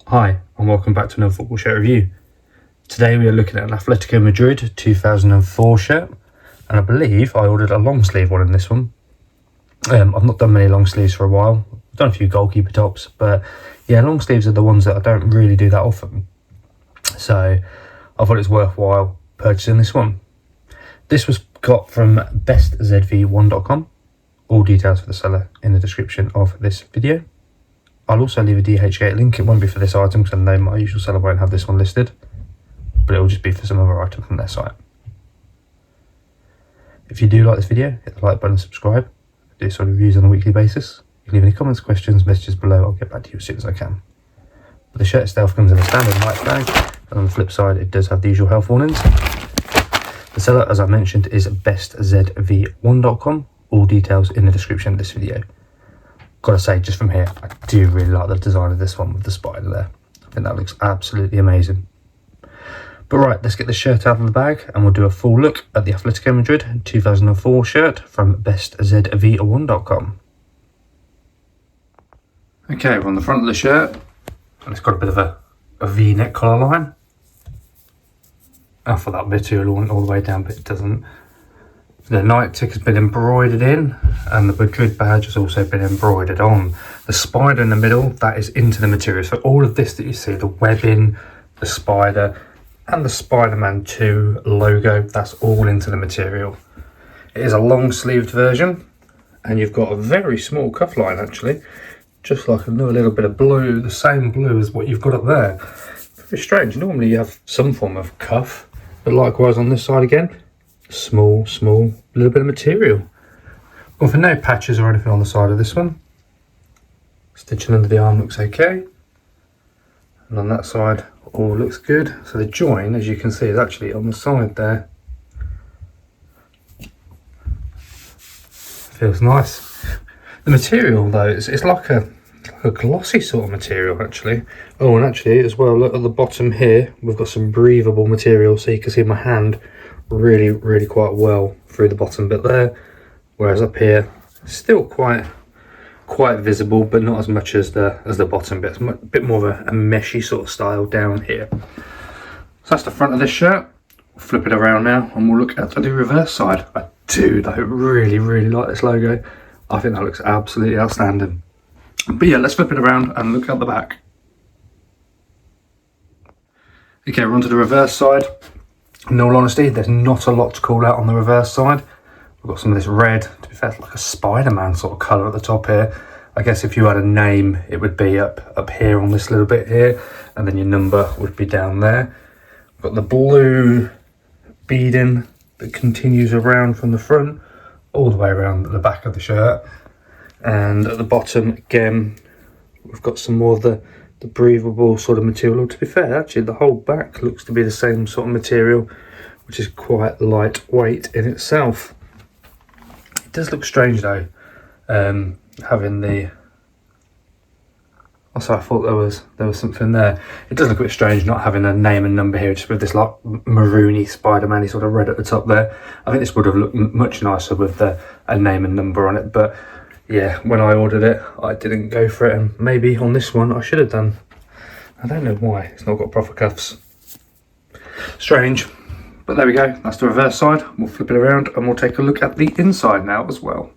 Hi, and welcome back to another football shirt review. Today we are looking at an Atletico Madrid 2004 shirt, and I believe I ordered a long sleeve one in this one. I've not done many long sleeves for a while. I've done a few goalkeeper tops, but yeah, long sleeves are the ones that I don't really do that often. So I thought it's worthwhile purchasing this one. This was got from BestZV1.com. All details for the seller in the description of this video. I'll also leave a dhgate link. It won't be for this item because I know my usual seller won't have this one listed, but it will just be for some other item from their site. If you do like this video, hit the like button and subscribe. I do sort of reviews on a weekly basis. You can leave any comments, questions, messages below. I'll get back to you as soon as I can. But the shirt itself comes in a standard white bag, and on the flip side it does have the usual health warnings. The seller, as I mentioned, is bestzv1.com. All details in the description of this video. Gotta say, just from here, I do really like the design of this one with the spider there. I think that looks absolutely amazing. But right, let's get the shirt out of the bag and we'll do a full look at the Atletico Madrid 2004 shirt from bestzv1.com. Okay, we're on the front of the shirt, and it's got a bit of a V-neck collar line. I thought that would be too long all the way down, but it doesn't. The night tick has been embroidered in, and the Madrid badge has also been embroidered on. The spider in the middle, that is into the material. So all of this that you see, the webbing, the spider, and the Spider-Man 2 logo, that's all into the material. It is a long-sleeved version, and you've got a very small cuff line actually, just like another little bit of blue, the same blue as what you've got up there. Very strange. Normally you have some form of cuff, but likewise on this side again. Small little bit of material. Well, for no patches or anything on the side of this one. Stitching under the arm looks okay, and on that side all looks good. So the join, as you can see, is actually on the side there. Feels nice. The material though, it's like a glossy sort of material actually. Oh, and actually as well, look at the bottom here, we've got some breathable material, so you can see my hand really quite well through the bottom bit there, whereas up here still quite visible, but not as much as the bottom bit. It's a bit more of a meshy sort of style down here. So that's the front of this shirt. We'll flip it around now and we'll look at the reverse side. I do though really like this logo. I think that looks absolutely outstanding. But yeah, let's flip it around and look at the back. Okay, we're onto the reverse side. In all honesty, there's not a lot to call out on the reverse side. We've got some of this red, to be fair, it's like a Spider-Man sort of colour at the top here. I guess if you had a name, it would be up here on this little bit here, and then your number would be down there. We've got the blue beading that continues around from the front, all the way around the back of the shirt. And at the bottom, again, we've got some more of the breathable sort of material. To be fair, actually the whole back looks to be the same sort of material, which is quite lightweight in itself. It does look strange though, having the, also I thought there was something there. It does look a bit strange not having a name and number here, just with this like maroony Spider-Man-y sort of red at the top there. I think this would have looked much nicer with a name and number on it, but yeah, when I ordered it, I didn't go for it, and maybe on this one I should have done. I don't know why it's not got proper cuffs. Strange, but there we go. That's the reverse side. We'll flip it around and we'll take a look at the inside now as well.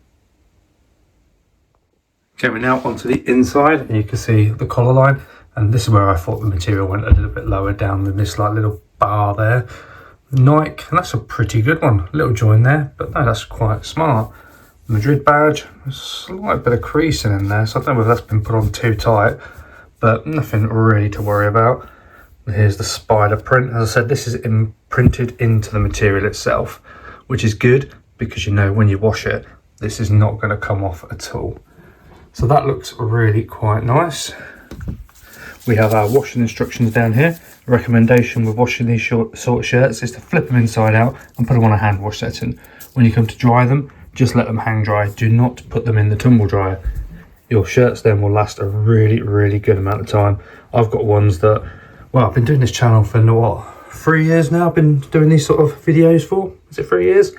Okay, we're now onto the inside, and you can see the collar line, and this is where I thought the material went a little bit lower down than this like little bar there. Nike, and that's a pretty good one. Little join there, but no, that's quite smart. Madrid badge, a slight bit of creasing in there, so I don't know if that's been put on too tight, but nothing really to worry about. Here's the spider print. As I said, this is imprinted into the material itself, which is good because you know when you wash it, this is not going to come off at all. So that looks really quite nice. We have our washing instructions down here. A recommendation with washing these sort of shirts is to flip them inside out and put them on a hand wash setting. When you come to dry them, just let them hang dry. Do not put them in the tumble dryer. Your shirts then will last a really good amount of time. I've got ones that, well, I've been doing this channel for what, 3 years now. I've been doing these sort of videos for, is it 3 years?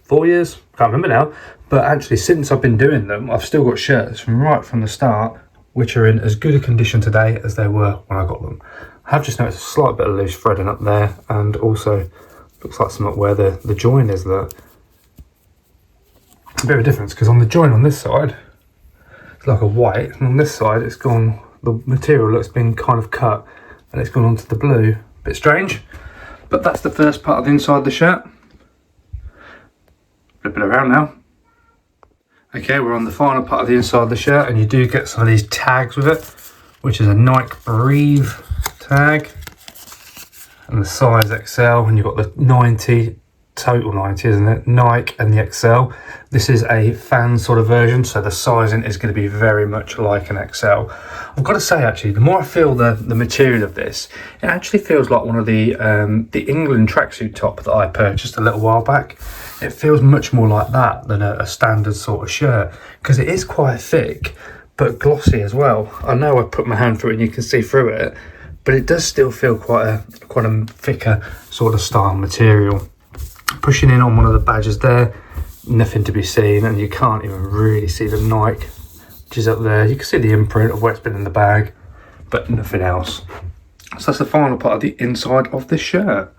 4 years? Can't remember now. But actually, since I've been doing them, I've still got shirts from right from the start, which are in as good a condition today as they were when I got them. I have just noticed a slight bit of loose threading up there, and also looks like something where the join is there. A bit of a difference, because on the join on this side, it's like a white, and on this side it's gone, the material looks been kind of cut, and it's gone onto the blue. Bit strange, but that's the first part of the inside of the shirt. Flip it around now. Okay, we're on the final part of the inside of the shirt, and you do get some of these tags with it, which is a Nike Breathe tag, and the size XL, and you've got the 90, total 90, isn't it? Nike and the XL. This is a fan sort of version, so the sizing is going to be very much like an XL. I've got to say, actually, the more I feel the material of this, it actually feels like one of the England tracksuit top that I purchased a little while back. It feels much more like that than a standard sort of shirt, because it is quite thick but glossy as well. I know I put my hand through it and you can see through it, but it does still feel quite a thicker sort of style material. Pushing in on one of the badges there, nothing to be seen, and you can't even really see the Nike, which is up there. You can see the imprint of where it's been in the bag, but nothing else. So that's the final part of the inside of this shirt.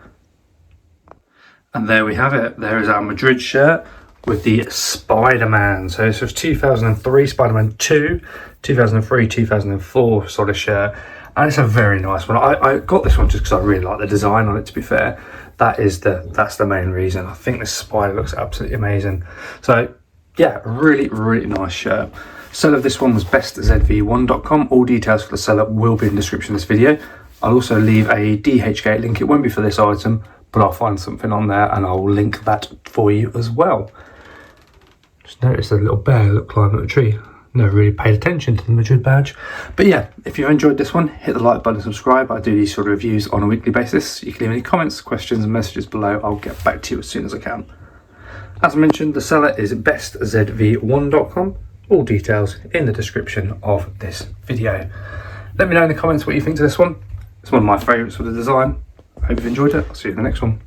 And there we have it. There is our Madrid shirt with the Spider-Man. So this was 2003 Spider-Man 2, 2003, 2004 sort of shirt. And it's a very nice one. I got this one just because I really like the design on it, to be fair. That's the main reason. I think this spider looks absolutely amazing. So yeah, really nice shirt. Seller of this one was BestZV1.com. All details for the seller will be in the description of this video. I'll also leave a dhgate link. It won't be for this item, but I'll find something on there and I'll link that for you as well. Just noticed a little bear climbing up a tree. Never really paid attention to the Madrid badge. But yeah, if you enjoyed this one, hit the like button and subscribe. I do these sort of reviews on a weekly basis. You can leave any comments, questions and messages below. I'll get back to you as soon as I can. As I mentioned, the seller is bestzv1.com. All details in the description of this video. Let me know in the comments what you think to this one. It's one of my favourites for the design. I hope you've enjoyed it. I'll see you in the next one.